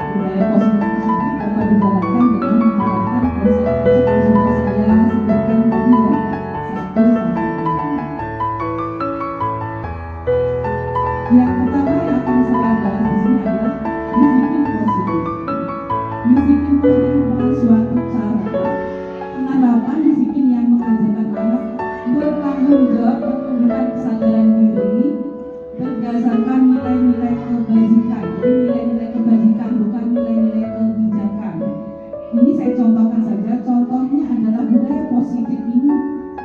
Budaya positif Yang pertama yang akan saya bahas di sini adalah disiplin positif. Disiplin positif merupakan suatu cara penerapan disiplin yang mengajarkan anak bertanggung jawab dan menggunakan kesadaran diri berdasarkan nilai-nilai kebajikan. Jadi nilai-nilai kebajikan bukan nilai-nilai kebijakan. Ini saya contohkan saja. Contohnya adalah budaya positif ini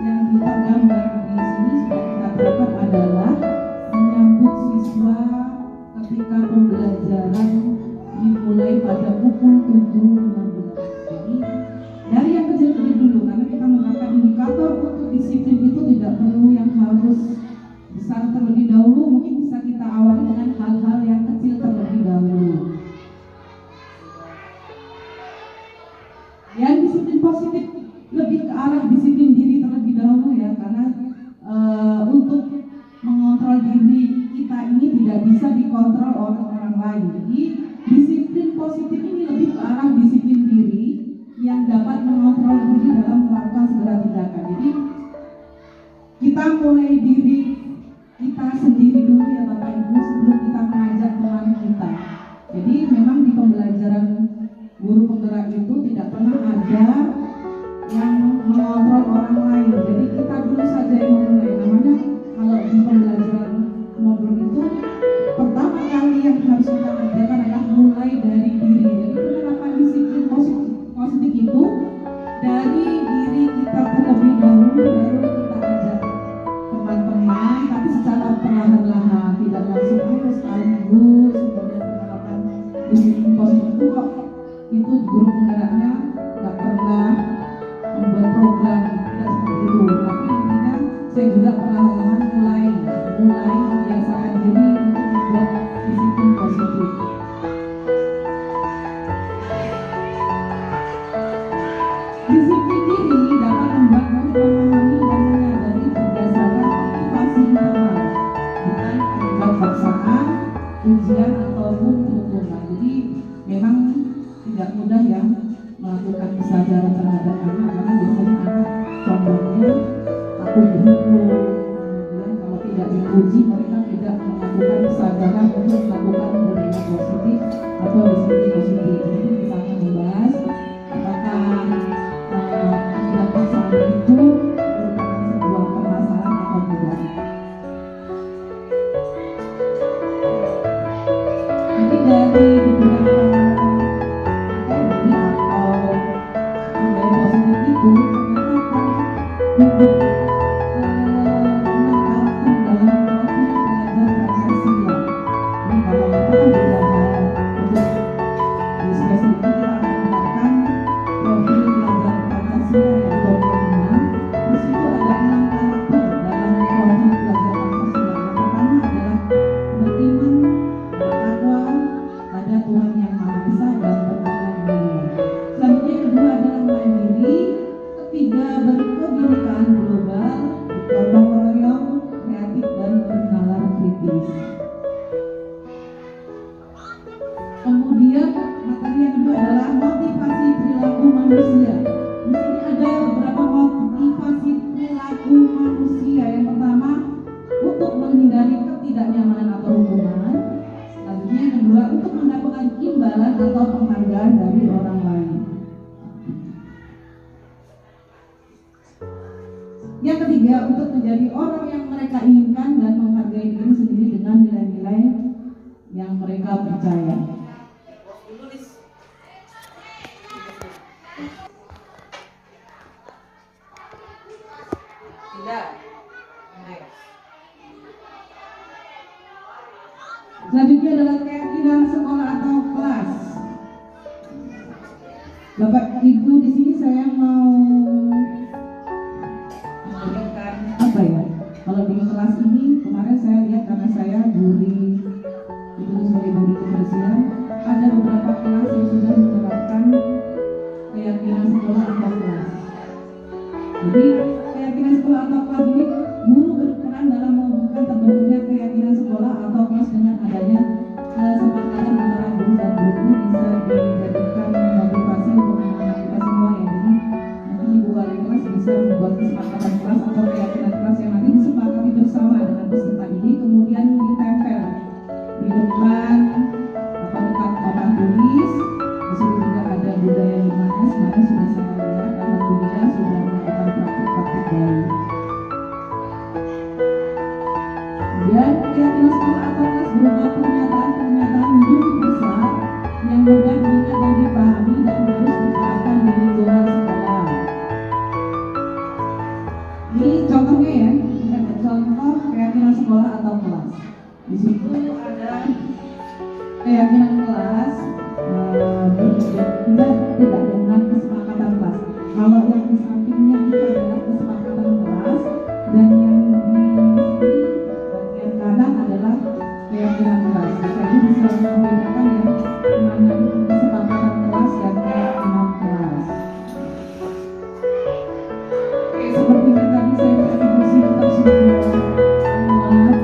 yang kita gambar di sini sudah kita terapkan adalah menyambut siswa ketika pembelajaran dimulai pada pukul 7.15. Jadi dari yang kecil-kecil dulu, karena kita menerapkan indikator untuk disiplin itu tidak perlu yang harus besar terlebih dahulu. Mungkin bisa kita awali dengan hal-hal yang kecil terlebih dahulu. Yang disiplin positif lebih ke arah disiplin diri terlebih dahulu ya, karena untuk mengontrol diri kita ini tidak bisa dikontrol oleh orang lain. Jadi disiplin positif ini lebih ke arah disiplin diri yang dapat mengontrol diri dalam melakukan segala tindakan. Jadi kita mulai diri kita sendiri dulu ya Bapak Ibu sebelum kita mengajak teman kita. Jadi memang di pembelajaran guru penggerak itu tidak pernah ada yang mengontrol orang lain. Jadi kita dulu saja yang memulai. Namanya kalau di pembelajaran ngobrol itu pertama kali yang harus kita kerjakan adalah mulai dari diri. Jadi penerapan disiplin positif itu dari diri kita terlebih dahulu, baru kita ajak teman-teman, tapi secara perlahan-lahan, tidak langsung ayo sekaligus kemudian penerapan disiplin positif itu kok itu guru penggeraknya nggak pernah membuat program, tidak seperti itu. Tapi intinya saya juga perlahan-lahan mulai membiasakan diri untuk membuat disiplin positif. Disiplin diri dapat membuatmu memahami dan menyadari berdasarkan motivasi internal, bukan akibat paksaan, ujian ataupun hukuman. Jadi memang tidak mudah ya melakukan kesadaran terhadap anak, karena biasanya anak contohnya takut dihukum, kemudian kalau tidak dipuji mereka tidak melakukan kesadaran untuk melakukan budaya positif atau disiplin positif. Jadi kita akan membahas apakah akibat paksaan itu merupakan sebuah permasalahan atau tidak. Jadi dari beberapa Kemudian materi yang kedua adalah motivasi perilaku manusia. Di sini ada beberapa motivasi perilaku manusia. Yang pertama, untuk menghindari ketidaknyamanan atau hukuman. Selanjutnya yang kedua, untuk mendapatkan imbalan atau penghargaan dari orang lain. Yang ketiga, untuk menjadi orang yang mereka inginkan dan menghargai diri sendiri dengan nilai-nilai yang mereka percaya. Selanjutnya adalah keyakinan sekolah atau kelas. Bapak Ibu di sini saya mau memberikan apa ya? Kalau di kelas ini kemarin saya lihat karena saya guru itu sebagai guru kebersihan, ada beberapa kelas yang sudah menerapkan keyakinan sekolah atau kelas. Jadi keyakinan sekolah atau kelas ini guru berperan dalam membuka terbentuknya keyakinan sekolah atau kelas dengan adanya kesepakatan antara guru dan guru bisa dijadikan motivasi untuk anak-anak kita semua ya. Jadi nanti ibu wali kelas bisa membuat kesepakatan kelas atau keyakinan kelas yang nanti disepakati bersama dengan peserta ini, kemudian ditempel mudah diingat dan dipahami dan harus diterapkan di lingkungan sekolah. Ini contohnya ya, ini ada contoh keyakinan sekolah atau kelas. Di situ ada keyakinan kelas tidak dengan kesepakatan kelas. Kalau yang di sampingnya itu adalah kesepakatan kelas dan yang di bagian kanan adalah keyakinan kelas. Jadi bisa membedakan ya mana itu kesepakatan kelas dan keyakinan kelas. Oke, seperti yang tadi saya introduksi kita sudah menguat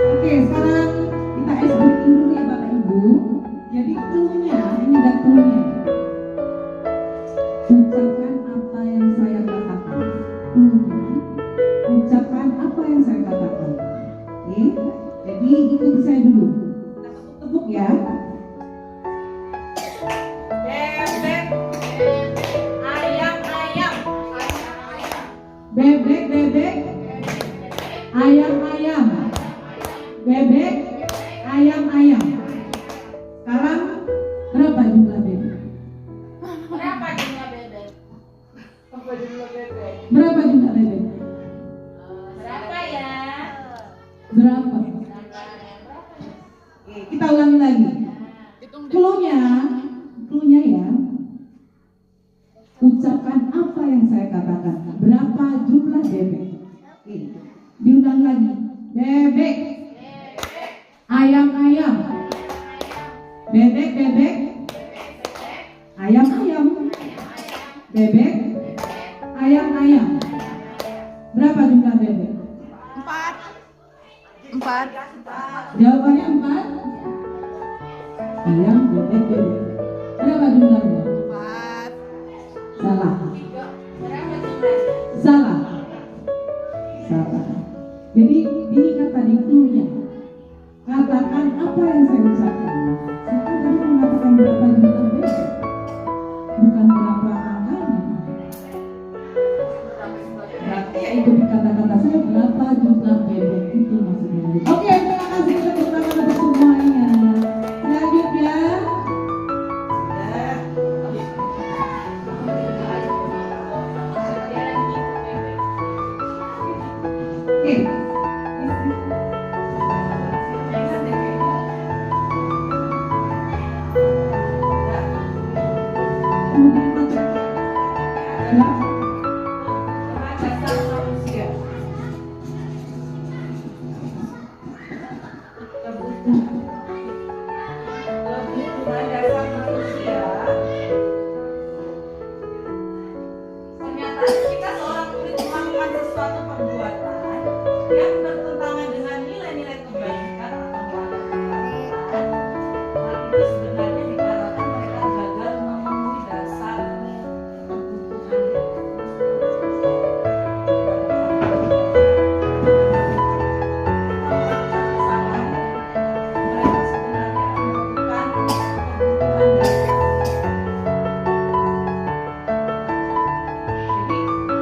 Oke, sekarang kita explain dulu ya Bapak Ibu. Jadi clue-nya, ini ada clue-nya. Ucapkan apa yang saya katakan. Clue-nya, ucapkan apa yang saya katakan. Oke, jadi ikuti saya dulu. Kita tepuk-tepuk ya. Bebek, ayam, ayam. Bebek, bebek, ayam, ayam. Bebek, ayam, ayam. Sekarang berapa jumlah bebek? Berapa jumlah bebek? Berapa jumlah bebek? Berapa ya? Berapa? Oke, kita ulangi lagi. Clue-nya ya. Ucapkan apa yang saya katakan. Berapa jumlah bebek? Oke, diulang lagi. Bebek, ayam-ayam. Bebek, bebek. Ayam-ayam. Bebek, ayam-ayam. Berapa jumlah bebek? 4. Jawabannya 4. Ayam, bebek, bebek. Berapa jumlahnya? 4. Salah. Berapa jumlahnya? Salah. Jadi diingat tadi clue-nya. Katakan apa yang saya ucapkan. Saya tadi mengatakan berapa jumlah bebek, bukan berapa angkanya. Berarti ya ikuti kata-kata saya, berapa jumlah bebek itu maksudnya. Oke, terima kasih tepuk tangan untuk semuanya. Selanjutnya. Oke. Ternyata jika seorang murid melakukan sesuatu perbuatan yang bertentangan dengan nilai-nilai kebaikan atau kewajiban, hal itu sebenarnya dikarenakan mereka gagal memenuhi dasar kebutuhan. Mereka sebenarnya melakukan kebutuhan dasar. Jadi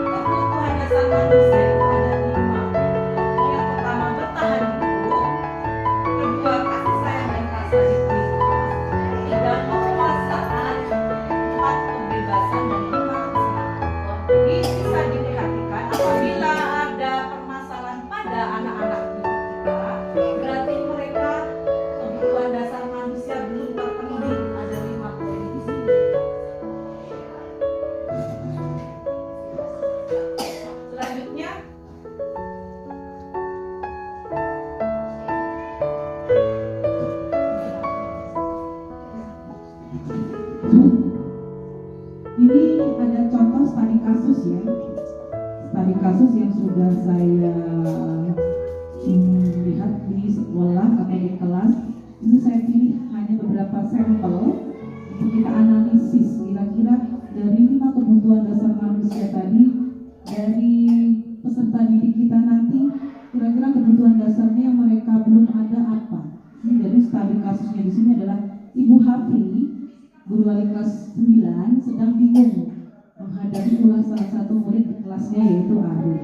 kebutuhan dasar manusia itu ada 5. Yang pertama bertahan hidup, kedua kasih sayang dan rasa diterima, ketiga penguasaan, 4 kebebasan dan 5 kesenangan. Jadi bisa diperhatikan apabila ada permasalahan pada anak-anak didik kita, berarti mereka kebutuhan dasar manusia belum terpenuhi. Ada 5 poin di sini. Selanjutnya, Ini ada contoh studi kasus ya. Studi kasus yang sudah saya lihat di sekolah atau di kelas. Ini saya pilih hanya beberapa sampel untuk kita analisis kira-kira dari 5 kebutuhan dasar manusia tadi dari peserta didik kita nanti, kira-kira kebutuhan dasarnya yang mereka belum ada apa? Jadi studi kasusnya di sini adalah Ibu Hafi, guru wali kelas 9, sedang bingung menghadapi ulah salah satu murid di kelasnya yaitu Ariel.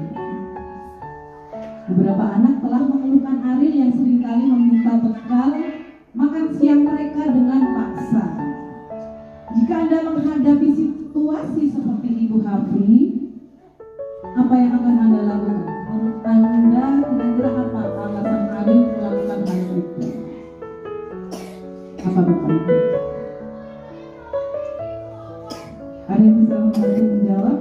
Beberapa anak telah mengeluhkan Ariel yang seringkali meminta bekal makan siang mereka dengan paksa. Jika Anda menghadapi situasi seperti Ibu Hafi, apa yang akan Anda lakukan? Menurut Anda kira-kira apa alasan Ariel melakukan hal itu? Apa Bapak Ibu? Ada yang bisa membantu menjawab?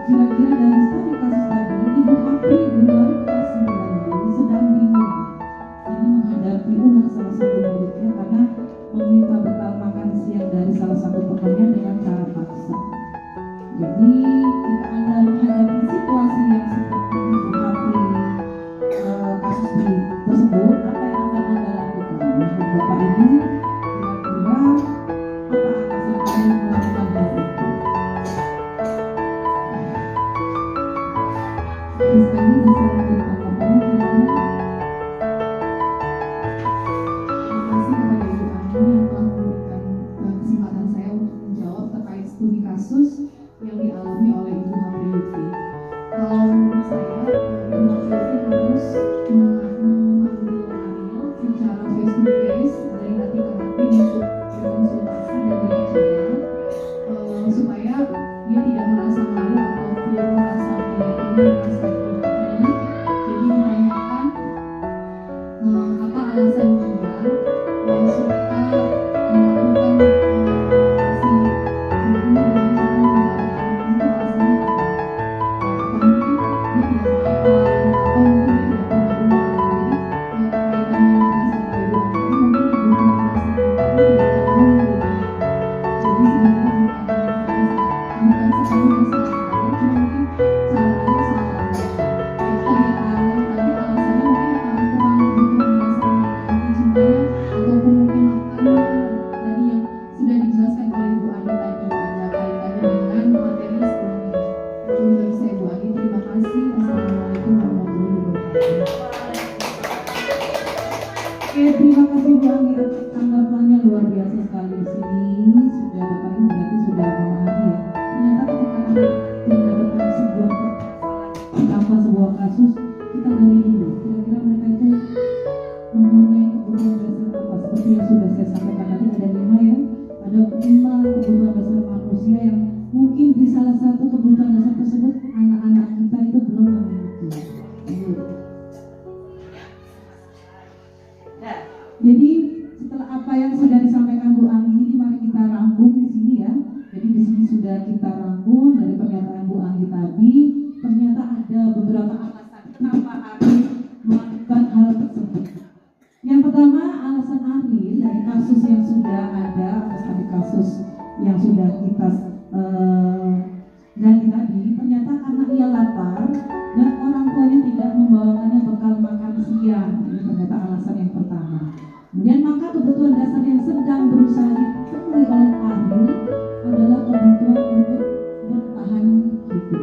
Kira-kira dari studi kasus tadi, Ibu Hafi guru wali kelas 9 ini sedang bingung ini menghadapi ulah salah satu muridnya karena meminta bekal makan siang dari salah satu temannya dengan cara paksa. Jadi jika Anda menghadapi situasi yang seperti Ibu Hafi kasus tersebut, apa yang akan Anda lakukan? Bapak Ibu, kira-kira apa alasan kalian melakukan hal itu? Sekali bisa memberi tanggapannya kira-kira? Terima kasih kepada Ibu Ani yang telah memberikan kesempatan saya untuk menjawab terkait studi kasus yang dialami oleh Ibu Hapriuti. Kalau menurut saya, Ibu Hapriuti harus memanggil Ariel secara face to face dari hati ke hati untuk berkonsultasi dan berbicara supaya dia tidak merasa malu ataupun merasa meyakini merasa dihakimi. Jadi menanyakan apa alasan dia suka melakukan si anak ini dengan cara mengatakan itu alasannya apa? Apa mungkin dia tidak makan atau mungkin dia tidak punya rumah. Jadi kaitannya dengan sama Ibu Ani mungkin kebutuhan dasar mereka ini tidak terpenuhi gitu. Jadi sebenarnya bukan sepenuhnya salah Ariel, cuma mungkin cara Ariel salah lagi. Itu tadi alasannya mungkin karena kurang kebutuhan dasar mereka, mungkin cintanya ataupun mungkin makannya tadi yang sudah dijelaskan oleh Ibu Ani tadi ada kaitannya dengan materi sekolahnya. Itu dari saya Bu Ani, terima kasih. Assalamualaikum warahmatullahi wabarakatuh. Oke, terima kasih Bu Ani atas tanggapannya luar biasa sekali di sini. Sudah Bapak Ibu berarti sudah memahami ya. Ternyata ketika anak mendapatkan sebuah tanpa sebuah kasus, kita gali dulu. Kira-kira mereka itu mempunyai kebutuhan dasar apa? Seperti yang sudah saya sampaikan tadi ada 5 ya. Ada 5 kebutuhan dasar manusia yang mungkin di salah satu kebutuhan dasar tersebut anak-anak kita itu belum memiliki. Jadi setelah apa yang sudah disampaikan Bu Anggi ini, mari kita rangkum di sini ya. Jadi di sini sudah kita rangkum dari pernyataan Bu Anggi tadi. Ternyata ada beberapa alasan kenapa Ariel melakukan hal tersebut. Yang pertama, alasan Ariel dari kasus yang sudah ada, tadi kasus yang sudah kita gali tadi, ternyata karena ia lapar dan orang tuanya tidak membawakannya bekal makan siang. Ini ternyata alasan yang pertama. Kemudian maka kebutuhan dasar yang sedang berusaha dipenuhi oleh Ariel adalah kebutuhan untuk bertahan hidup.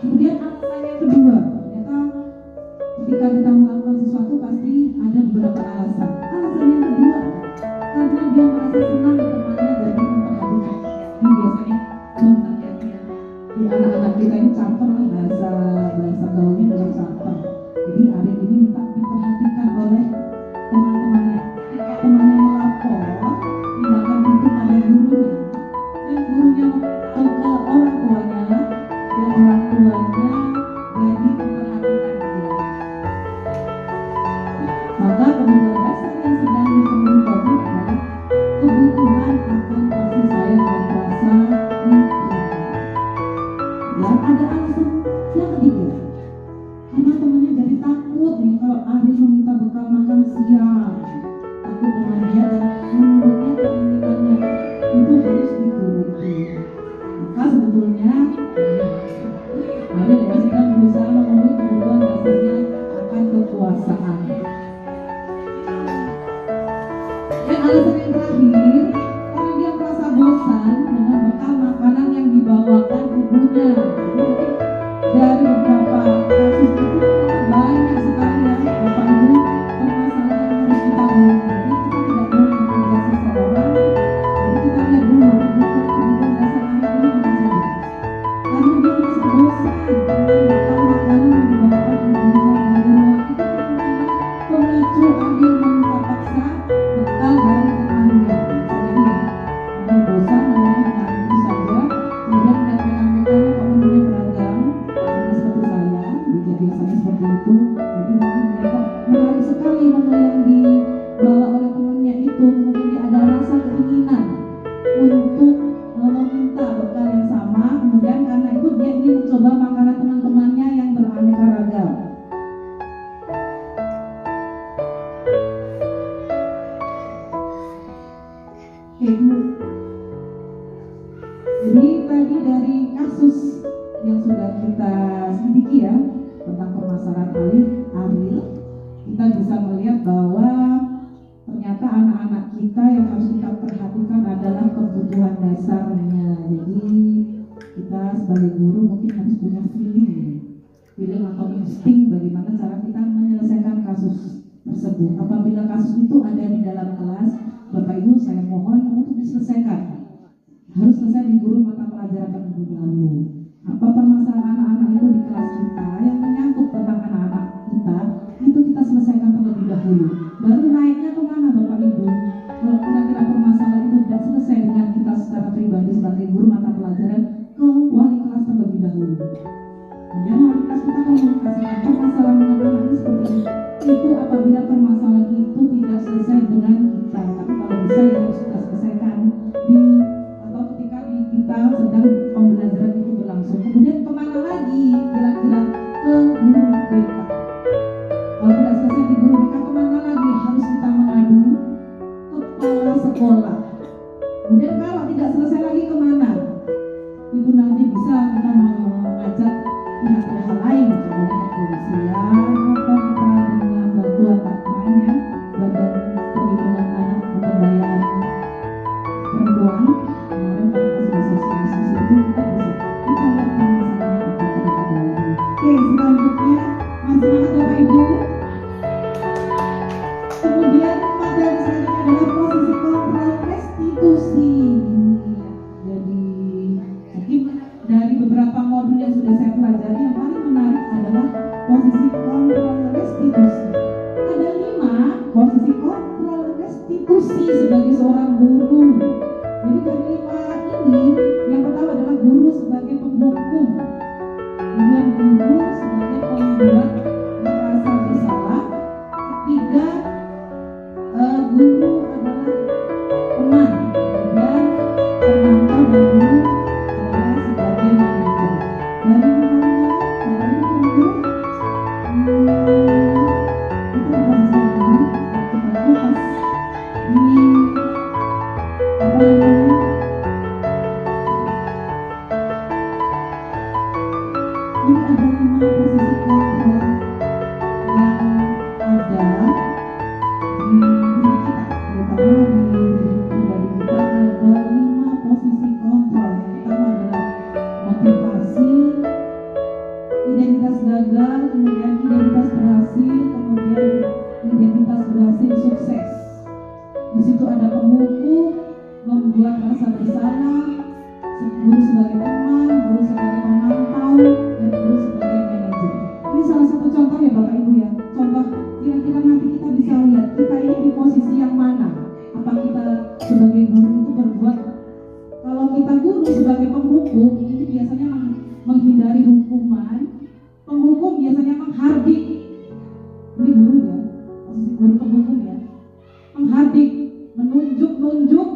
Kemudian alasan yang kedua, ternyata ketika kita melakukan sesuatu pasti ada beberapa alasan. Alasan yang kedua, karena dia merasa senang temannya jadi memperhatikan. Ini biasanya di anak-anak kita ini caper lah, bahasa gaulnya dalam caper. Jadi Ariel ini minta diperhatikan oleh teman-temannya. Ketika temannya melapor, tindakan itu pada gurunya, dan gurunya ke orang tuanya, dan orang tuanya jadi memperhatikan dia. Maka kebutuhan dasar yang sedang dipenuhi Tommy adalah kebutuhan akan kasih sayang dan rasa diterima. Dan ada alasan yang ketiga, karena temannya jadi takut nih kalau Ariel meminta bekal makan siang, takut dengan dia dan menurutnya keinginannya itu harus dituruti. Maka sebetulnya Ariel juga sedang berusaha memenuhi kebutuhan dasarnya akan kekuasaan. Dan alasan yang terakhir, karena dia merasa bosan dengan bekal Nah, jadi dari beberapa kasus itu banyak sekali ya Bapak Ibu permasalahan yang harus kita hadapi. Kita tidak boleh menjudge seseorang. Jadi kita lihat dulu kebutuhan dasar anak ini apa saja. Karena dia merasa bosan dengan makanan yang dibawakan ibunya dari luar, itu merupakan pemicu ambil meminta paksa bekal dari temannya. Jadi ya, dia bosan namanya dengan itu saja. Kemudian melihat rekan-rekannya kok menunya beragam, sama seperti saya, dia biasanya seperti itu. Jadi mungkin dia kok menarik sekali menu yang dibawa oleh temannya itu. Kemudian dia ada rasa keinginan untuk meminta bekal yang sama. Kemudian karena itu dia ingin mencoba makanan teman-temannya yang beraneka ragam. Oke, Bu. Jadi tadi dari kasus yang sudah kita selidiki ya tentang permasalahan Ariel, kita bisa melihat bahwa ternyata anak-anak kita yang harus kita perhatikan adalah kebutuhan dasarnya. Jadi kita sebagai guru mungkin harus punya feeling atau insting bagaimana cara kita menyelesaikan kasus tersebut. Apabila kasus itu ada di dalam kelas, Bapak Ibu saya mohon untuk diselesaikan. Harus selesai di guru mata pelajaran terlebih dahulu. Apa permasalahan anak-anak itu di kelas kita yang menyangkut tentang anak-anak kita, itu kita selesaikan terlebih dahulu. Baru naiknya kemana Bapak Ibu? Kalau kira-kira permasalahan itu tidak selesai dengan kita secara pribadi sebagai guru mata pelajaran, ke wali kelas terlebih dahulu. Kemudian wali kelas kita komunikasikan permasalahan dengan anak ini seperti ini. Itu apabila permasalahan itu tidak selesai dengan kita, tapi kalau bisa ya harus kita selesaikan di ketika kita sedang pembelajaran itu berlangsung. Kemudian kemana lagi kira-kira? Ke guru BK. Kalau tidak selesai di guru BK, kemana lagi harus kita mengadu? Kepala sekolah. Kemudian kalau tidak selesai lagi kemana? Itu nanti bisa kita mengajak pihak-pihak lain, contohnya kepolisian atau kita dengan bantuan lainnya, Badan Perlindungan Anak Pemberdayaan Perempuan. Kemarin pada kasus sosialisasi itu kita bisa kita lihat masalahnya apa terlebih dahulu. Oke, selanjutnya masih semangat Bapak Ibu. Kemudian materi selanjutnya adalah posisi kontrol restitusi. Jadi mungkin dari beberapa modul yang sudah saya pelajari, yang paling menarik adalah posisi kontrol restitusi. Ada 5 posisi kontrol restitusi sebagai seorang guru. Jadi dari 5 ini, yang pertama adalah guru sebagai penghukum, kemudian guru sebagai pembuat merasa bersalah, ketiga guru adalah teman, kemudian pemantau dan guru adalah sebagai manajer. Dari 5 itu kita bahas lagi, kita kupas di apa namanya? Ini ada 5 posisi kontrol yang ada di diri kita, terutama di diri pribadi kita. Ada 5 posisi kontrol. Yang pertama adalah motivasi, identitas gagal, kemudian identitas berhasil, kemudian identitas berhasil sukses. Di situ ada penghukum, membuat rasa bersalah, guru sebagai teman, guru sebagai pemantau, dan guru sebagai manajer. Ini salah satu contoh ya Bapak Ibu ya. Contoh kira-kira nanti kita bisa lihat kita ini di posisi yang mana. Apa kita sebagai guru itu berbuat, kalau kita guru sebagai penghukum, ini biasanya menghindari hukuman. Penghukum biasanya menghardik. Ini guru ya, posisi guru penghukum ya. Menghardik, menunjuk-nunjuk,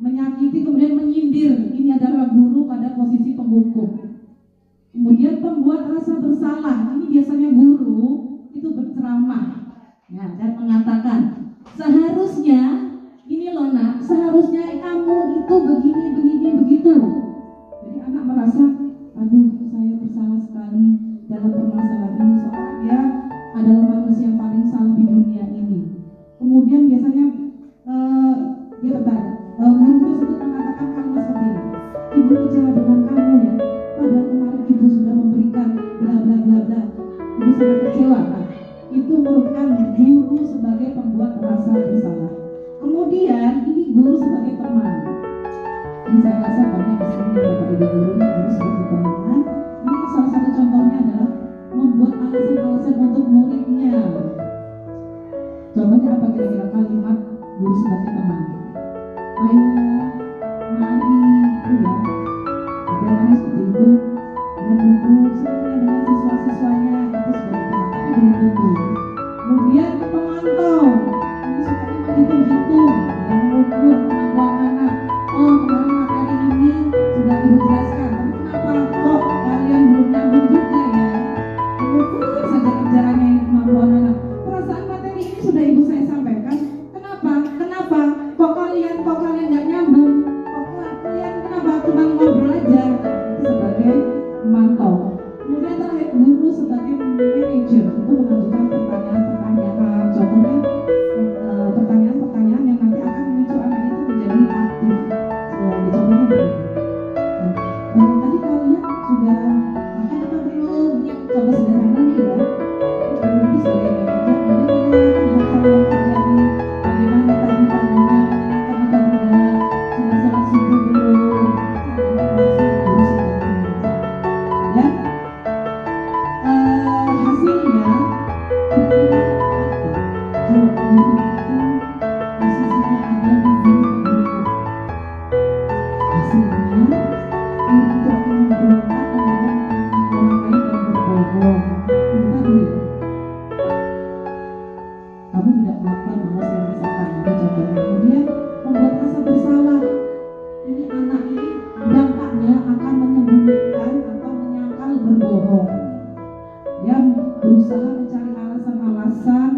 menyakiti, kemudian menyindir. Ini adalah guru pada posisi penghukum. Kemudian pembuat rasa bersalah. Ini biasanya guru itu berceramah ya, dan mengatakan seharusnya ini loh nak, seharusnya kamu itu begini begitu. Jadi anak merasa, aduh saya bersalah sekali dalam permasalahan ini, soalnya dia adalah manusia yang paling salah di dunia ini. Kemudian biasanya dia bertanya, guru tersebut mengatakan kalimat seperti ini, ibu kecewa dengan kamu ya, padahal merasa bersalah. Kemudian ini guru sebagai teman. Ini saya rasa banyak di sini Bapak Ibu guru sebagai teman. Ini salah satu contohnya adalah membuat alasan-alasan untuk muridnya. Contohnya apa kira-kira kalimat guru sebagai teman? Ayolah, mari, ya. Ada seperti itu. Dan duduk semuanya dengan siswa-siswanya itu sebagai teman, tapi belum tentu. Kemudian pemantau, ini sukanya menghitung-hitung dan mengukur kemampuan anak. Oh, kemarin materi ini sudah ibu jelaskan, tapi kenapa kok kalian belum nyambung juga ya? Mengukur saja kerjaannya ini kemampuan anak. Perasaan materi ini sudah ibu saya sampaikan. Kenapa? Kok kalian nggak nyambung? Kok kalian kenapa cuma ngobrol aja? Sebagai memantau. Kemudian terakhir guru sebagai manajer itu mengajukan pertanyaan-pertanyaan. Contohnya pertanyaan-pertanyaan yang nanti akan memicu anak itu menjadi aktif. Contohnya begini. Tadi kalian sudah makan apa belum? Ini contoh sederhananya ya. Guru sebagai manajer, kemudian hal-hal yang terjadi. Bagaimana tadi paginya menanyakan atau tidak? Sudah sholat subuh belum? Guru sebagai manajer. Dan hasilnya berkira apa? Kalau guru itu posisinya ada di guru. Hasilnya guru itu akan memberontak kemudian menyalahkan orang lain dan berbohong. Itu tadi ya. Kamu tidak melakukan bahwa saya rasakan itu contohnya. Kemudian membuat rasa bersalah. Ini anak ini dampaknya akan menyembunyikan atau menyangkal berbohong. Dia berusaha mencari alasan-alasan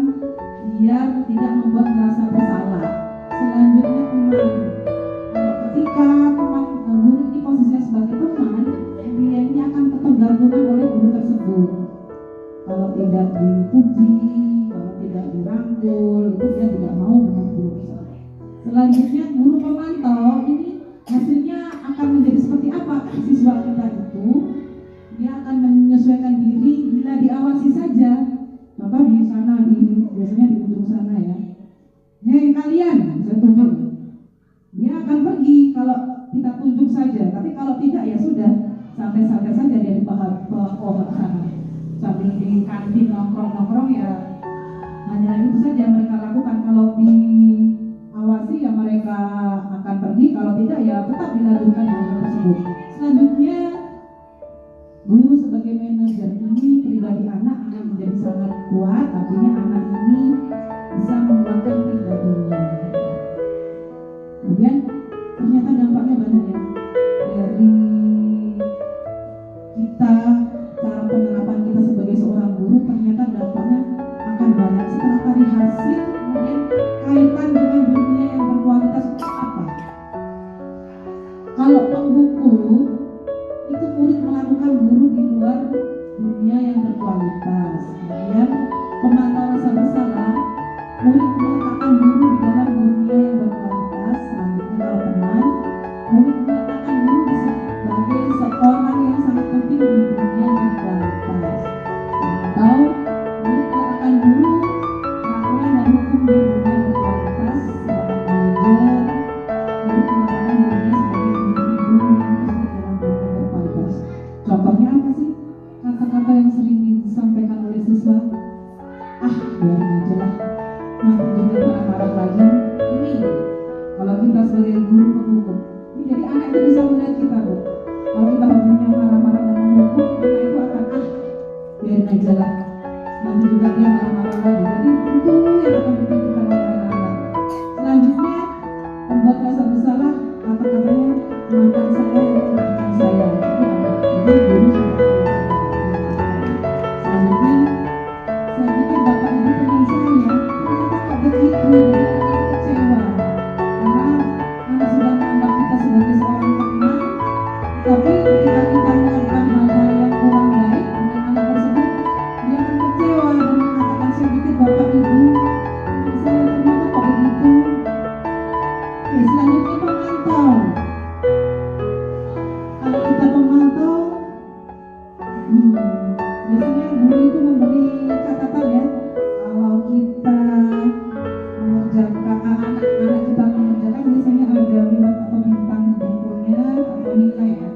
biar tidak membuat merasa bersalah. Selanjutnya teman. Ketika teman guru ini posisinya sebagai teman, dia ini akan ketergantungan oleh guru tersebut. Kalau tidak dipuji, kalau tidak dirangkul, itu dia tidak mau dengan guru tersebut. Selanjutnya guru pemantau ini hasilnya akan menjadi seperti apa? Siswa kita itu dia akan menyesuaikan diri bila diawasi saja. Contoh di sana, biasanya di ujung sana ya. Hei kalian, saya tunjuk. Dia akan pergi kalau kita tunjuk saja. Tapi kalau tidak ya sudah, santai-santai saja dia di pohon sana. Sambil di kantin nongkrong-nongkrong ya hanya itu saja mereka lakukan. Kalau diawasi ya mereka akan pergi. Kalau tidak ya tetap dilanjutkan hal tersebut. Selanjutnya guru sebagai manajer ini pribadi anak akan menjadi sangat kuat. Artinya anak ini bisa menguatkan pribadinya. Kemudian ternyata dampaknya banyak ya. Dari kita, cara penerapan kita sebagai seorang guru, ternyata dampaknya akan banyak. Setelah tadi hasil, kemudian kaitan dengan dunia yang berkualitas itu apa? Kalau penghukum itu murid melakukan guru di luar dunia yang berkualitas. Kemudian pemantau rasa bersalah, murid meletakkan guru di dalam dunia yang berkualitas. Selanjutnya kalau teman, murid meletakkan guru sebagai seorang yang sangat penting di dunia yang berkualitas. Atau murid meletakkan guru peraturan dan hukum di dunia yang berkualitas. Sebagai manajer, murid meletakkan dirinya sebagai individu yang masuk dalam dunia yang berkualitas. Contohnya apa sih? Kata-kata yang sering disampaikan oleh siswa. Biarin aja lah, nanti juga marah-marah lagi. Ini kalau kita sebagai guru penghukum, ini jadi anak itu bisa melihat kita loh. Kalau kita hobinya marah-marah dan menghukum, anak itu akan biarin aja lah, nanti juga dia marah-marah lagi. Jadi itu yang akan dipikirkan oleh anak-anak. Selanjutnya membuat rasa bersalah, kata-katanya maafkan saya, maafkan saya. Itu anak. Jadi guru sudah selanjutnya saya pikir bapak ibu teman saya ternyata kok begitu, jadi anak kecewa karena anak sudah menganggap kita sebagai seorang teman, tapi ketika kita melakukan hal-hal yang kurang baik dengan anak tersebut, dia akan kecewa dan mengatakan, saya pikir bapak ibu teman saya ternyata kok begitu. Oke, selanjutnya pemantau. Kalau kita pemantau, biasanya guru itu memberi catatan ya. Kalau kita mengerjakan mengerjakan anak-anak kita mengerjakan biasanya ada lewat atau bintang bukunya atau nilai ya,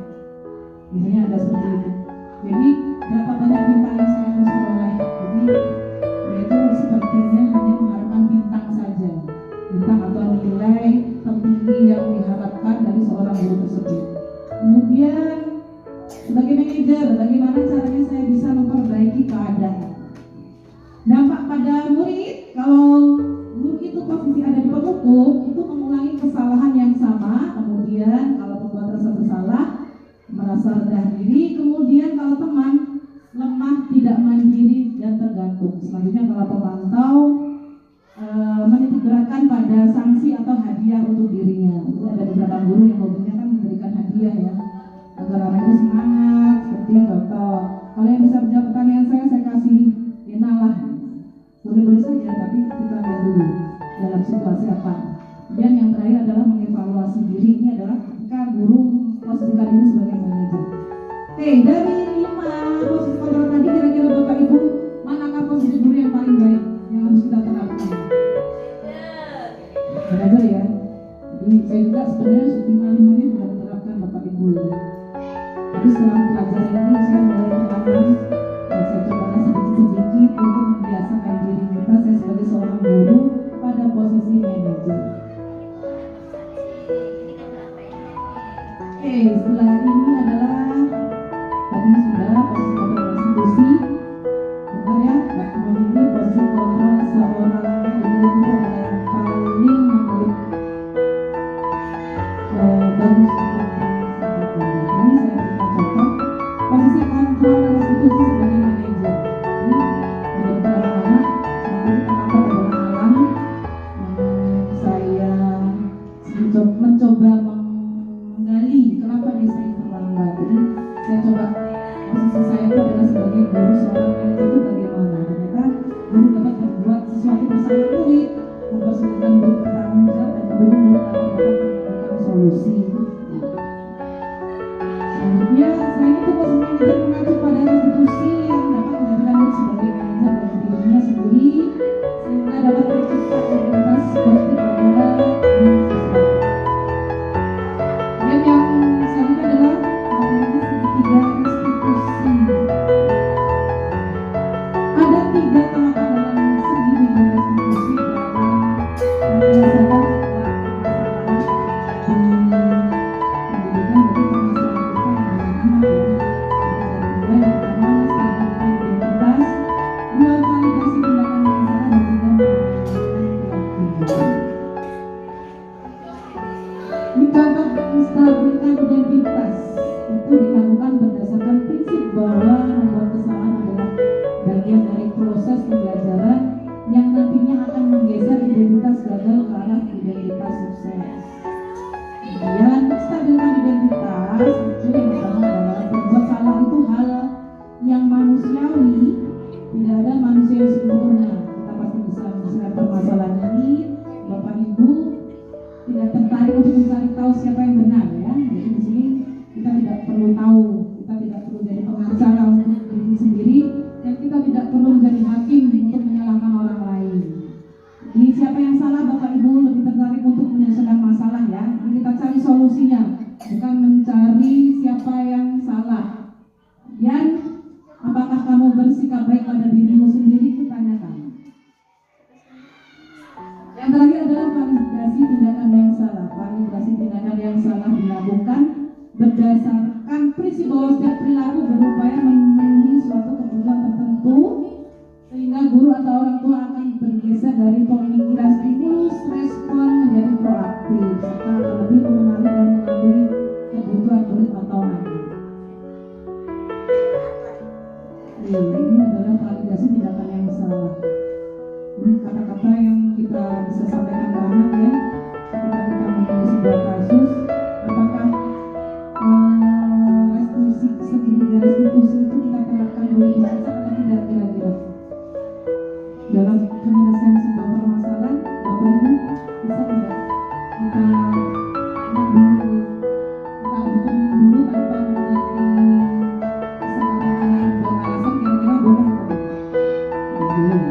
biasanya ada seperti itu. Jadi berapa banyak bintang yang saya harus peroleh, jadi yaitu sepertinya hanya mengharapkan bintang saja, bintang atau nilai tertinggi yang diharapkan dari seorang guru tersebut. Kemudian sebagai manajer, bagaimana caranya saya bisa memperbaiki keadaan? Dampak pada murid, kalau guru itu posisi ada di pemukul, itu mengulangi kesalahan yang sama. Kemudian kalau pembuat rasa bersalah, merasa rendah diri. Kemudian kalau teman, lemah, tidak mandiri, dan tergantung. Selanjutnya kalau pemantau, menitik beratkan pada sanksi atau hadiah untuk dirinya. Jadi ada beberapa guru yang hobinya kan memberikan hadiah ya, agar anak itu semangat. Seperti contoh, kalau yang bisa menjawab pertanyaan saya kasih pena lah. Boleh-boleh saja, tapi kita lihat dulu dalam situasi apa. Dan yang terakhir adalah mengevaluasi diri. Ini adalah ketika guru posisikan diri sebagai manajer. Oke, dari 5 posisi kontrol tadi, kira-kira Bapak Ibu manakah posisi guru yang paling baik yang harus kita terapkan? Manajer ya. Jadi saya juga sebenarnya 5-5 sudah menerapkan Bapak Ibu ya. Tapi setelah pelajaran ini saya mulai pengalaman, saya coba sedikit-sedikit untuk membiasakan diri kita, saya sebagai seorang guru pada posisi manajer. Oke, setelah ini adalah tadi sudah posisi kontrol institusi. Benar ya, ini posisi kontrol seorang guru itu adalah yang paling menurut bagus. Ini saya berikan contoh posisi kontrol institusi sebagai manajer. Ini ada beberapa anak, semakin kenapa adalah alam yang saya mencoba menggali kenapa dia sering terlambat. Jadi saya coba posisi saya itu adalah sebagai guru seorang manajer itu bagaimana. Ternyata guru dapat berbuat sesuatu bersama murid, mempersulitan murid bertanggung jawab dan mendukung murid dapat menemukan solusi. Selanjutnya, selain itu posisi manajer mengacu pada institusi yang dapat menjadikan murid sebagai manajer bagi dirinya sendiri sehingga dapat tercipta identitas positif pada siswa. Dan yang selanjutnya adalah materi segitiga restitusi. Ada 3 tahapan dalam segitiga restitusi dalam menyelesaikan menstabilkan identitas itu dilakukan berdasarkan prinsip bahwa membuat kesalahan adalah bagian dari proses pembelajaran yang nantinya akan menggeser identitas gagal ke arah identitas sukses. Kemudian menstabilkan identitas itu yang pertama adalah berbuat salah itu hal yang manusiawi, tidak ada manusia yang sempurna. Kita pasti bisa menyelesaikan permasalahan ini. Bapak Ibu tidak tertarik untuk mencari tahu siapa yang benar ya. Jadi di sini kita tidak perlu tahu, kita tidak perlu jadi pengacara untuk diri sendiri, dan kita tidak perlu menjadi hakim untuk menyalahkan orang lain. Jadi siapa yang salah, Bapak Ibu lebih tertarik untuk menyelesaikan masalah ya. Jadi kita cari solusinya, bukan mencari siapa yang salah. Dan apakah kamu bersikap baik pada dirimu sendiri, kutanyakan. Yang terakhir adalah validasi tindakan yang salah. Validasi tindakan yang salah dilakukan berdasarkan prinsip bahwa setiap perilaku berupaya memenuhi suatu kebutuhan tertentu, sehingga guru atau orang tua akan bergeser dari pemikiran stimulus respon menjadi proaktif, serta lebih mengenali dan mengakui kebutuhan murid atau anak. Ini adalah validasi tindakan yang salah. Ini kata-kata yang kita bisa sampaikan ke anak ya, ketika kita mempunyai sebuah kasus, apakah restitusi itu kita terapkan oleh bahasa atau tidak kira-kira dalam penyelesaian sebuah permasalahan. Bapak Ibu bisa tidak kita dulu tanpa menjadi kesempatan yang beralasan, kira-kira boleh atau tidak? Boleh.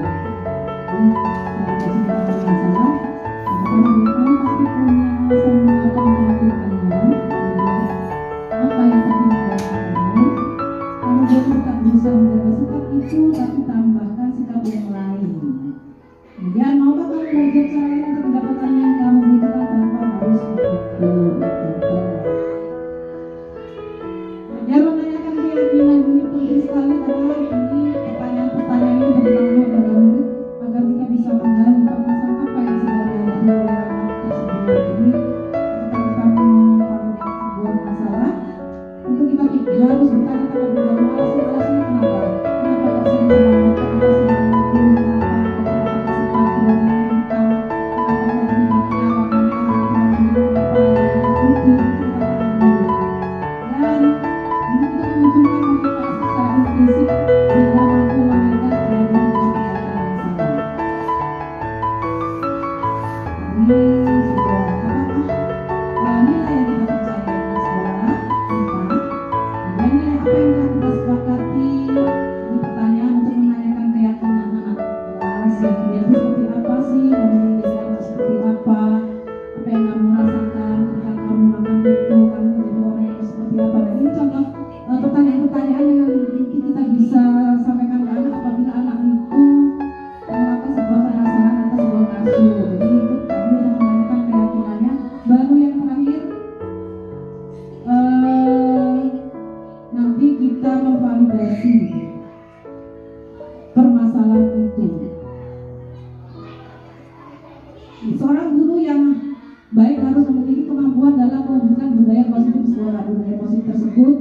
sebuah nilai yang kita percaya di sekolah kita, dan nilai apa yang telah kita sepakati. Ini pertanyaan untuk menanyakan keyakinan anak kelas yang dia itu seperti apa sih, memiliki nilai seperti apa yang kamu rasakan ketika kamu makan itu, kamu menjadi orang yang seperti apa. Dan ini contoh pertanyaan-pertanyaan yang mungkin kita bisa sampaikan ke anak apabila anak itu melakukan sebuah penasaran atau sebuah kasus. Jadi itu kami sudah menanyakan keyakinannya. Baru yang terakhir, nanti kita memvalidasi permasalahan itu. Seorang guru yang baik harus memiliki kemampuan dalam mewujudkan budaya positif sekolah. Budaya positif tersebut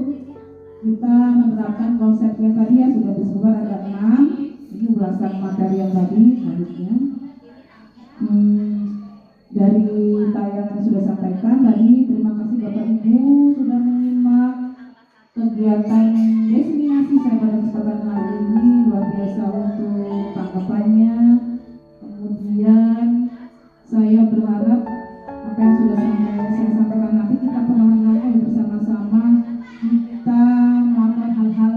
kita menerapkan konsep yang tadi ya sudah disebut ada 6. Ini berdasarkan materi yang tadi selanjutnya. Dari tayangan yang sudah sampaikan tadi, terima kasih Bapak Ibu sudah menyimak kegiatan destinasi saya pada kesempatan hari ini. Luar biasa untuk tanggapannya. Kemudian saya berharap apa yang sudah saya sampaikan nanti kita perlahan-lahan bersama-sama kita melakukan hal-hal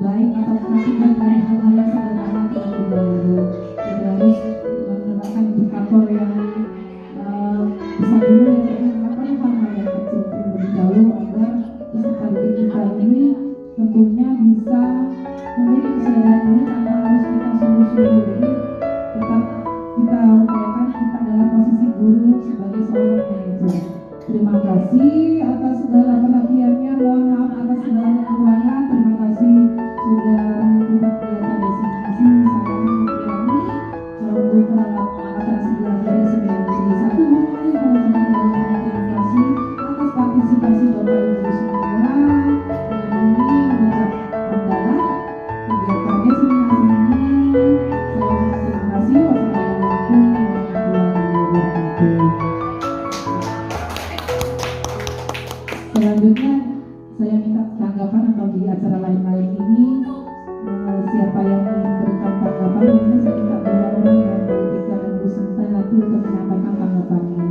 baik atau praktik dari hal-hal yang sederhana terlebih dahulu. Kita harus menerapkan indikator yang bisa dulu ya, melakukan hal-hal yang kecil terlebih dahulu agar peserta didik kita ini tentunya bisa memiliki kesadaran diri tanpa harus kita sungguh-sungguh. Jadi tetap kita upayakan kita dalam posisi guru sebagai seorang manajer. Terima kasih atas segala perhatiannya. Mohon maaf atas segala kekurangan. Terima kasih sudah mengikuti kegiatan destinasi. Saya Mulyani selaku peralatan sebelah dari sembilan dari satu mengulangi pengucapan dan terima kasih atas partisipasi Bapak Ibu semua. Dengan ini mengucap hamdalah kegiatan destinasi ini. Saya terima kasih. Wassalamualaikum warahmatullahi wabarakatuh. Selanjutnya saya minta tanggapan atau di acara lain-lain ini siapa yang ingin memberikan tanggapan ini saya minta dua orang yang bertiga dan Bu Sinta nanti untuk menyampaikan tanggapannya.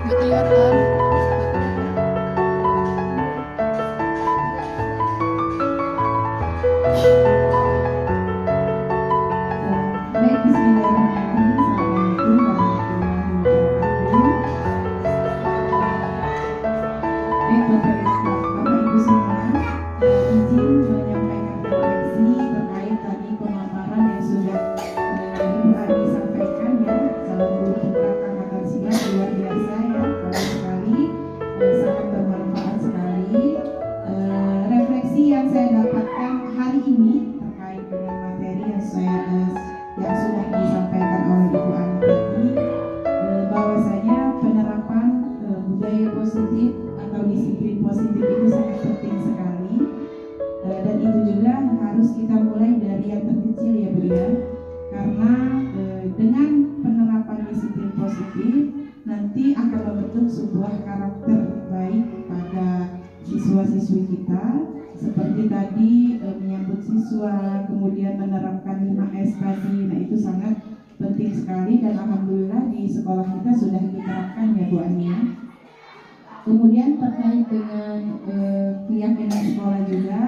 Nggak kelihatan. Baik, bismillahirrahmanirrahim. Assalamualaikum warahmatullahi wabarakatuh. Baik, Bapak Ibu semua, izin menyampaikan refleksi terkait tadi pemaparan yang sudah Ibu Ani sampaikan ya. Kalau guru putra angkatan 9 luar biasa ya, bagus sekali, sangat bermanfaat sekali. Refleksi yang saya dapatkan hari ini terkait dengan materi yang sudah disampaikan oleh Ibu Ani tadi, bahwasanya penerapan budaya positif atau disiplin positif itu sangat penting sekali, dan itu juga harus kita mulai dari yang terkecil ya Bu ya, karena dengan penerapan disiplin positif nanti akan membentuk sebuah karakter baik pada siswa-siswi kita, seperti tadi menyambut siswa, kemudian menerapkan 5S tadi. Nah itu sangat penting sekali dan alhamdulillah di sekolah kita sudah diterapkan ya Bu Ania. Kemudian terkait dengan keyakinan sekolah juga,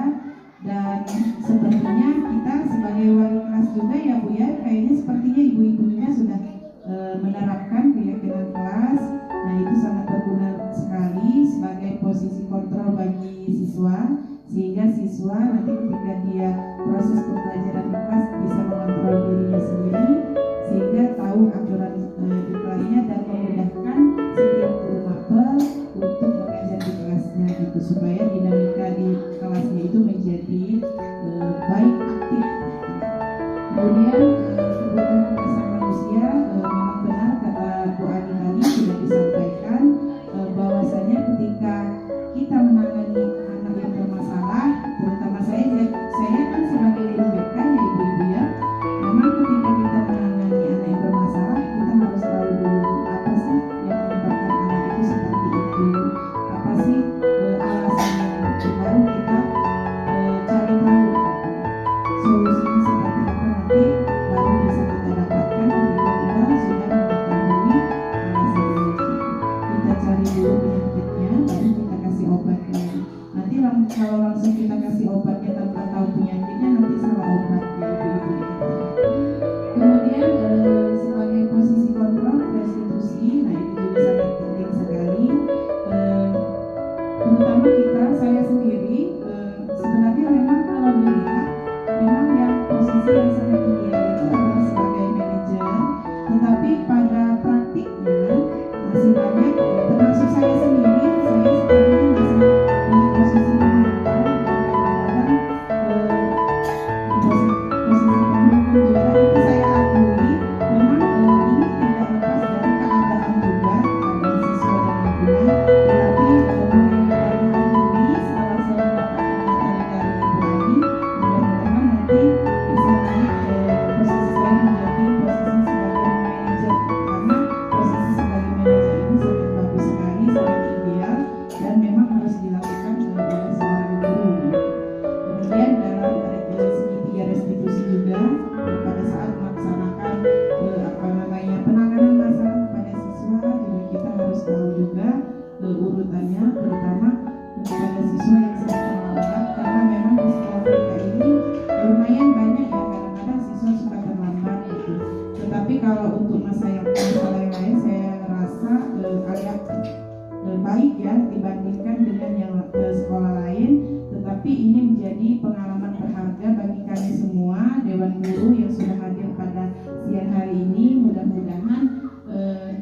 dan sepertinya kita sebagai wali kelas juga ya Bu ya, kayaknya sepertinya ibu-ibunya sudah menerapkan keyakinan kelas. Nah itu sangat berguna sekali sebagai posisi kontrol bagi siswa, sehingga siswa nanti ketika dia proses pembelajaran di kelas bisa mengontrol dirinya sendiri, sehingga tahu aturan di kelasnya dan memudahkan setiap guru mapel untuk mengajar di kelasnya gitu, supaya dinamika di kelasnya itu menjadi baik, aktif. Kemudian kebutuhan dasar manusia, memang benar kata Bu Ani tadi sudah disampaikan, bahwasanya ketika kita menangani anak yang bermasalah kalau langsung kita kasih obatnya tanpa tahu penyakitnya nanti salah obat ya ibu-ibu ya. Kemudian sebagai posisi kontrol restitusi, nah itu juga sangat penting sekali. Terutama saya sendiri sebenarnya memang kalau dilihat memang yang posisi yang sangat ideal itu adalah sebagai manajer, tetapi pada praktiknya masih banyak termasuk saya sendiri, saya sebenarnya masih di posisi penonton dan kadang-kadang di posisi pendukung juga. Itu saya akui memang ini tidak lepas dari keadaan juga, keadaan siswa dan lingkungan. Tetapi mulai dari hari ini setelah saya mendapatkan materi dari Ibu Ani, mudah-mudahan nanti bisa naik posisi saya menjadi posisi sebagai manajer, karena posisi sebagai manajer ini sangat bagus sekali, sangat ideal dan memang harus dilakukan oleh seorang guru. Kemudian dalam segitiga restitusi juga pada saat melaksanakan penanganan masalah kepada siswa, kita harus tahu juga urutannya, terutama kepada siswa yang sedang terlambat, karena memang di sekolah kita ini lumayan banyak ya, kadang-kadang siswa suka terlambat gitu. Tetapi kalau untuk masalah yang lain saya rasa agak baik ya dibandingkan dengan yang sekolah lain. Tetapi ini menjadi pengalaman berharga bagi kami semua Dewan Guru yang sudah hadir pada siang hari ini. Mudah-mudahan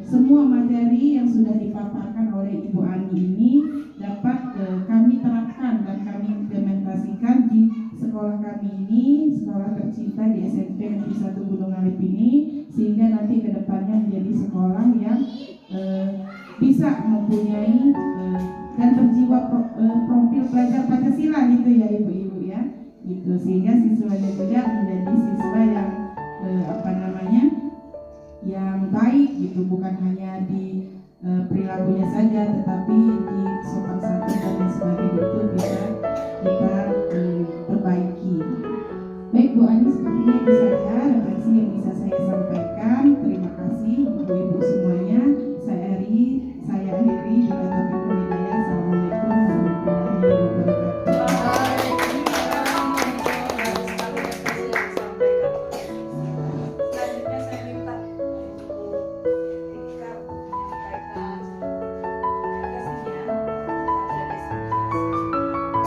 semua materi yang sudah dipaparkan oleh Ibu Ani ini dapat kami terapkan dan kami implementasikan di sekolah kami ini, sekolah tercinta di SMP Negeri 1 Gunung Alif ini, sehingga nanti ke depannya menjadi sekolah yang bisa mempunyai dan berjiwa profil pelajar Pancasila gitu ya ibu-ibu ya, gitu, sehingga siswanya juga menjadi siswa yang yang baik gitu, bukan hanya di perilakunya saja, tetapi di sopan santun dan lain sebagainya itu bisa kita perbaiki. Baik Bu Ani, sepertinya itu saja refleksi yang bisa saya sampaikan. Terima kasih ibu-ibu semuanya. Saya akhiri bila taufiq wal hidayah. Assalamualaikum warahmatullahi wabarakatuh. Selanjutnya saya minta Ibu Tika menyampaikan kasihnya kepada Desa Mias.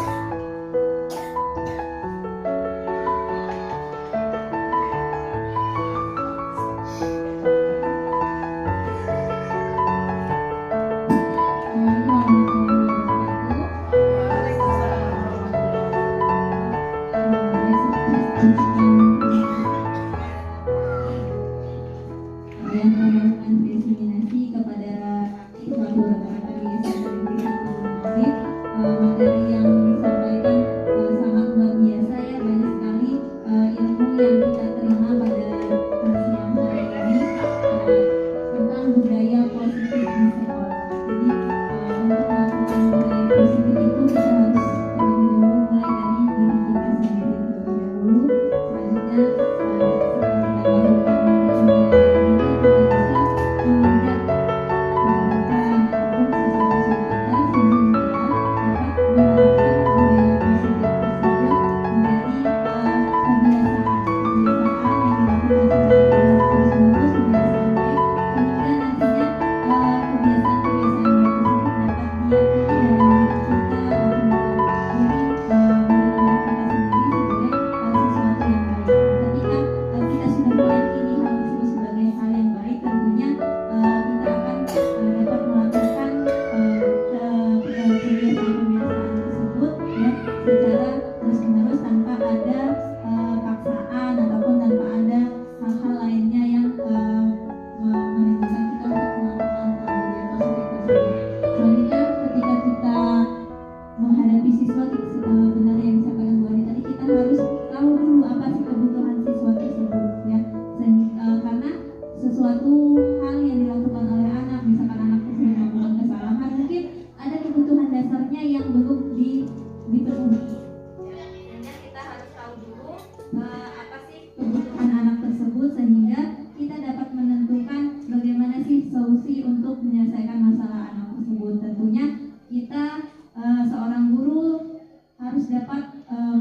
dapat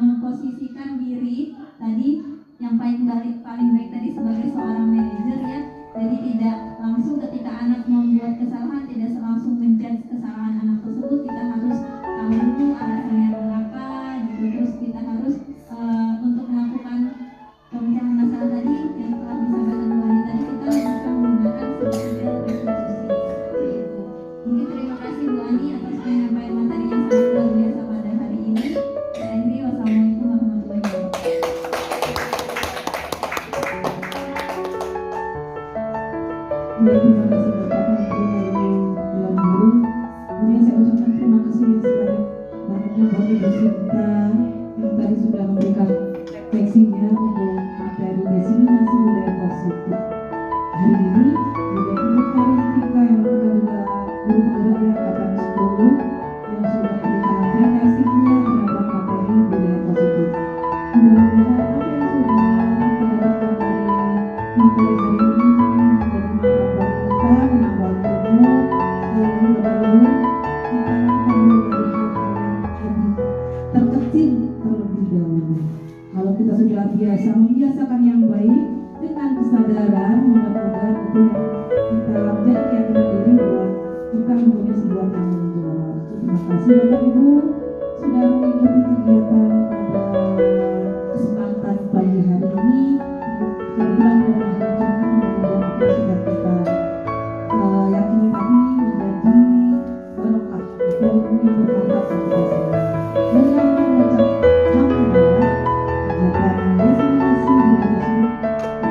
memposisikan diri tadi yang paling baik tadi sebagai seorang manajer ya. Jadi tidak langsung ketika anak membuat kesalahan tidak langsung menjudge kesalahan anak tersebut. Kita harus tahu dulu alasannya mengapa gitu. Terus kita harus untuk melakukan pemecahan masalah tadi yang telah disampaikan Bu Ani tadi, kita bisa menggunakan strategi restitusi seperti itu. Mungkin terima kasih Bu Ani atas penyampaian materi yang sangat luar biasa pada hari ini. Saya akhiri, wassalamualaikum warahmatullahi wabarakatuh. Ya, terima kasih Bapak Menteri Dewan Guru. Kemudian saya ucapkan terima kasih sebanyak-banyaknya buat Ibu Sinta yang tadi sudah memberikan refleksinya untuk materi diseminasi budaya positif. Hari ini juga Ibu Karintika yang merupakan juga guru penggerak angkatan 10 yang sudah memberikan refleksinya terhadap materi budaya positif. Mudah-mudahan apa yang sudah kita dapatkan dari materi hari ini menambah ilmu, sekali lagi kita akan mulai dari hal-hal yang terkecil terlebih dahulu. Kalau kita sudah biasa membiasakan yang baik dengan kesadaran, mudah-mudahan itu yang kita menjadi keyakinan diri bahwa kita mempunyai sebuah tanggung jawab. Terima kasih Bapak Ibu sudah mengikuti kegiatan pada kesempatan pagi hari ini. Kebetulan pada hari Jumat, mudah-mudahan apa yang sudah kita yakini tadi menjadi barokah atau ilmu yang bermanfaat bagi kita semua. Dengan mengucap hamdalah kegiatan diseminasi budaya positif kita tutup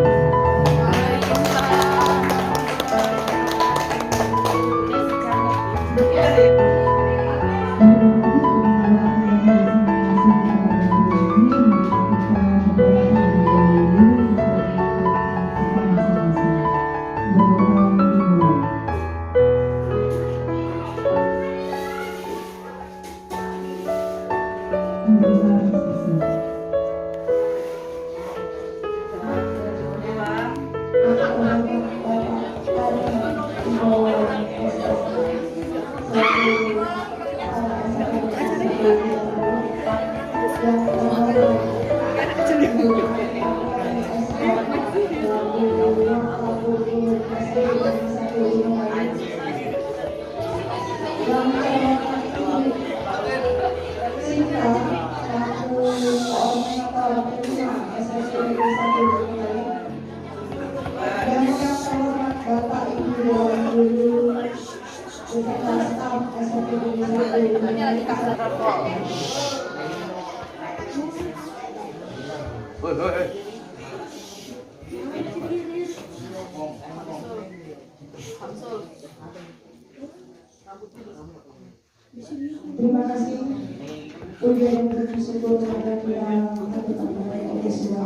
dengan Assalamualaikum Terima kasih. Pujian dan bersyukur kepada Yang Maha Esa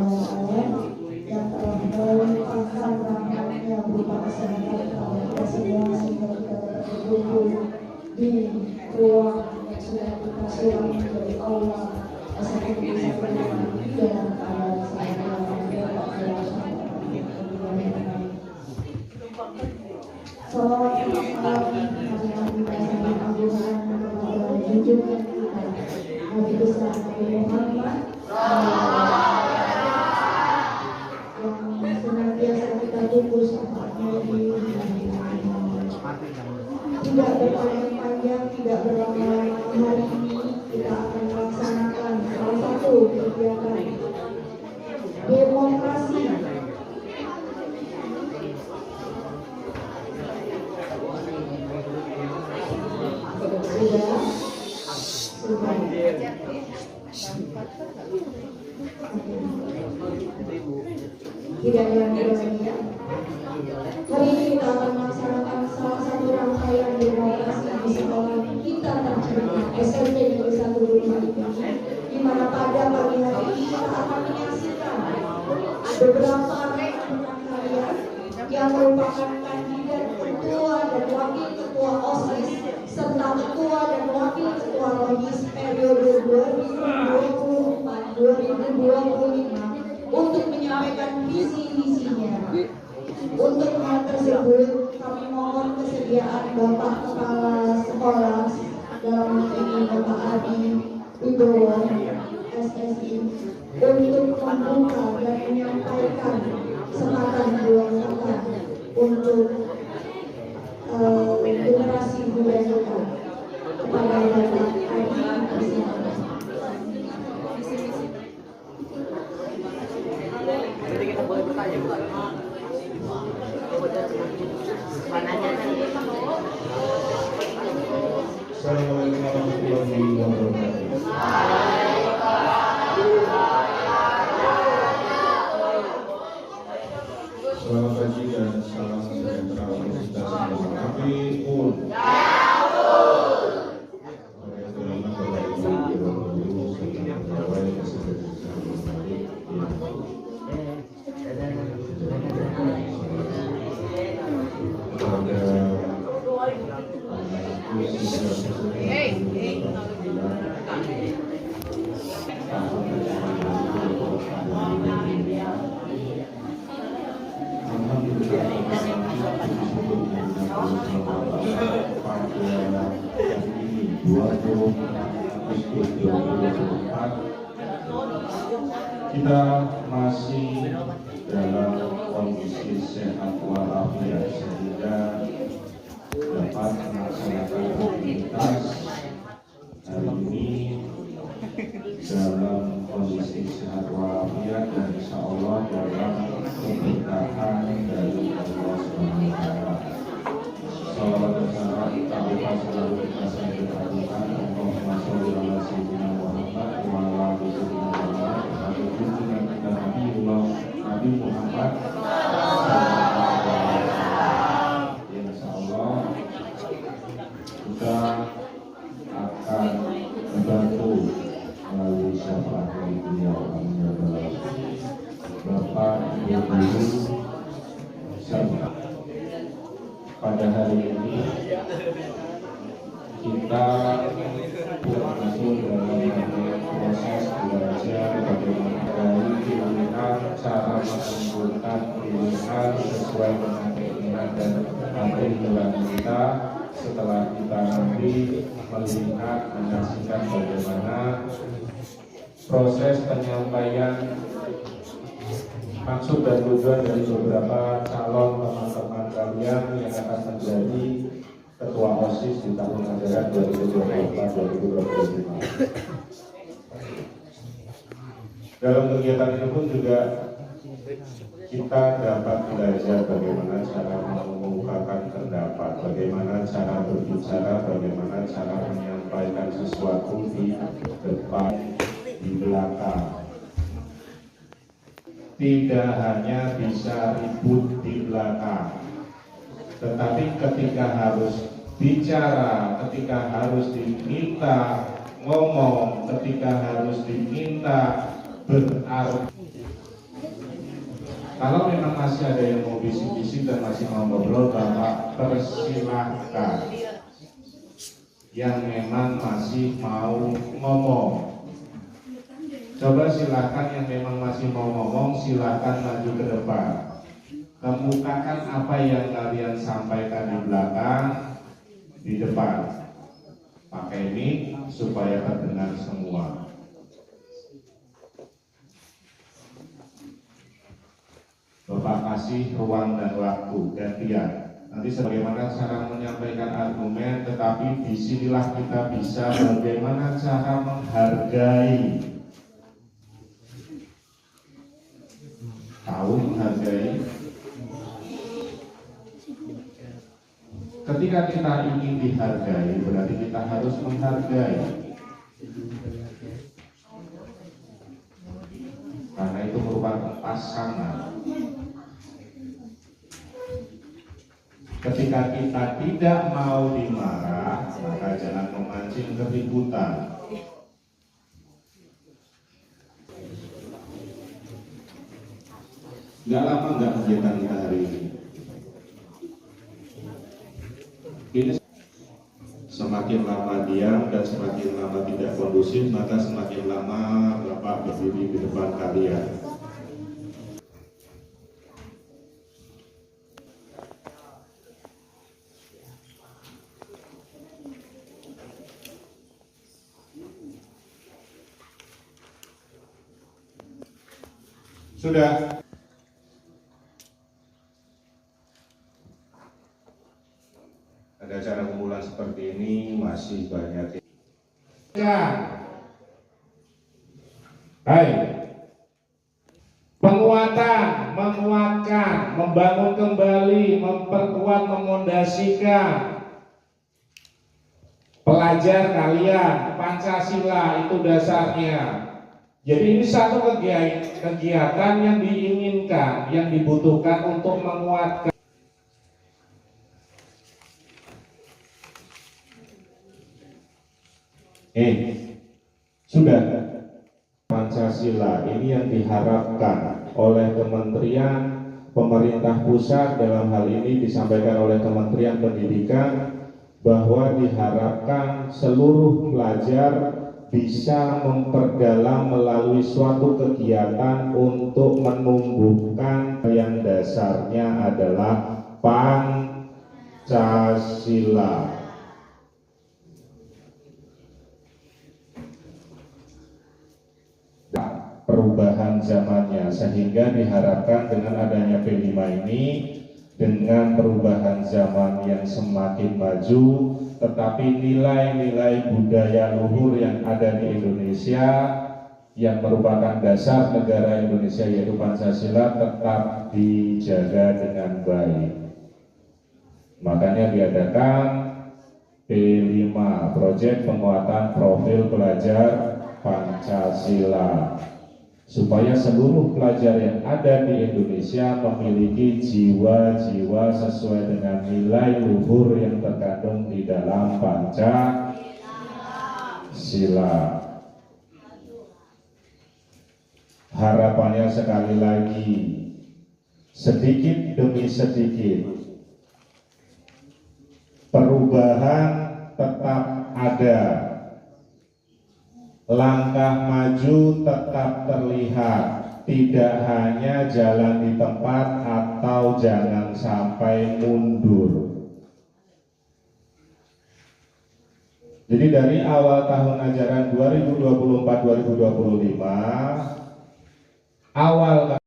yang telah melimpahkan rahmatnya berupa kesehatan kepada kita semua sehingga kita dapat berkumpul di ruang yang sudah kita sulap dari aula SMPTN 1 dan ada saya Nabi besar Nabi Muhammad yang senantiasa kita tunggu syafaatnya di tidak berpanjang-panjang, tidak berlama-lama. Hari ini kita akan melaksanakan salah satu kegiatan demonstrasi tidak ada lagi ya. Hari ini kita akan melaksanakan salah satu rangkaian demonstrasi di sekolah kita tercinta SMP Negeri 1 Rumah ini, di mana pada pagi hari ini kita akan menyaksikan beberapa rekan-rekan kalian yang merupakan kandidat ketua dan wakil ketua OSIS serta ketua dan wakil ketua LOGIS periode 2024-2025 untuk menyampaikan visi-visinya. Untuk hal tersebut kami mohon kesediaan Bapak Kepala Sekolah untuk membuka dan menyampaikan sepatah dua kata untuk generasi muda kita kepada Bapak Adi Prasetyo. Jadi kita boleh bertanya, Bu. Assalamualaikum warahmatullahi wabarakatuh. Selamat pagi dan salam sejahtera untuk kita semua. Amin. Kita masih dalam kondisi sehat walafiat sehingga dapat melaksanakan aktivitas hari ini dalam kondisi sehat walafiat dan insya Allah dalam keberkahan dari Allah SWT. Salawat dan salam kita selalu kita sampaikan Allahumma sholli ala sayyidina Muhammad wa ala ali sayyidina Muhammad wa junjungan kita Nabi Muhammad insya Allah kita akan membantu melalui syafaat dari beliau. Amin ya rabbal alamin. Bapak, Ibu guru serta pada hari ini kita bermasuk dalam proses belajar bagaimana dari pilihan cara mengumpulkan pilihan sesuai dengan keinginan dan kebutuhan kita. Setelah kita nanti melihat menyaksikan bagaimana proses penyampaian maksud dan tujuan dari beberapa calon teman-teman kalian yang akan menjadi ketua OSIS di tahun ajaran 2024-2025. Dalam kegiatan ini pun juga kita dapat belajar bagaimana cara mengungkapkan pendapat, bagaimana cara berbicara, bagaimana cara menyampaikan sesuatu di depan, di belakang. Tidak hanya bisa ribut di belakang, tetapi ketika harus bicara, ketika harus diminta ngomong, ketika harus diminta berarti. Kalau memang masih ada yang mau bisik-bisik dan masih mau ngobrol, Bapak persilahkan. Yang memang masih mau ngomong, coba silahkan yang memang masih mau ngomong, silahkan maju ke depan. Kemukakan apa yang kalian sampaikan di belakang, di depan. Pakai mic supaya terdengar semua. Bapak kasih ruang dan waktu gantian. Nanti sebagaimana cara menyampaikan argumen, tetapi disinilah kita bisa bagaimana cara menghargai. Tahu menghargai. Ketika kita ingin dihargai, berarti kita harus menghargai. Karena itu merupakan pasangan. Ketika kita tidak mau dimarah, maka jangan memancing keributan. Nggak lama nggak kegiatan kita hari ini. Ini semakin lama diam dan semakin lama tidak kondusif, maka semakin lama Bapak berdiri di depan kalian. Sudah. Ada acara kumpulan seperti ini masih banyak. Ya. Hai. Penguatan, menguatkan, membangun kembali, memperkuat, memondasikan pelajar kalian, Pancasila itu dasarnya. Jadi ini satu kegiatan yang diinginkan, yang dibutuhkan untuk menguatkan. Sudah. Pancasila ini yang diharapkan oleh Kementerian Pemerintah Pusat, dalam hal ini disampaikan oleh Kementerian Pendidikan, bahwa diharapkan seluruh pelajar bisa memperdalam melalui suatu kegiatan untuk menumbuhkan yang dasarnya adalah Pancasila. Perubahan zamannya, sehingga diharapkan dengan adanya P5 ini, dengan perubahan zaman yang semakin maju, tetapi nilai-nilai budaya luhur yang ada di Indonesia yang merupakan dasar negara Indonesia yaitu Pancasila tetap dijaga dengan baik. Makanya diadakan P5, Proyek Penguatan Profil Pelajar Pancasila, supaya seluruh pelajar yang ada di Indonesia memiliki jiwa-jiwa sesuai dengan nilai luhur yang terkandung di dalam Pancasila. Harapannya sekali lagi, sedikit demi sedikit perubahan tetap ada, langkah maju tetap terlihat, tidak hanya jalan di tempat atau jangan sampai mundur. Jadi dari awal tahun ajaran 2024-2025, awal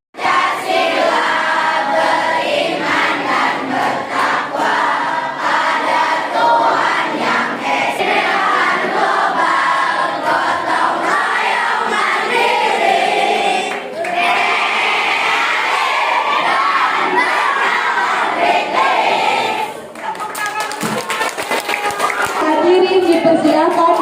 Hadirin dipersilakan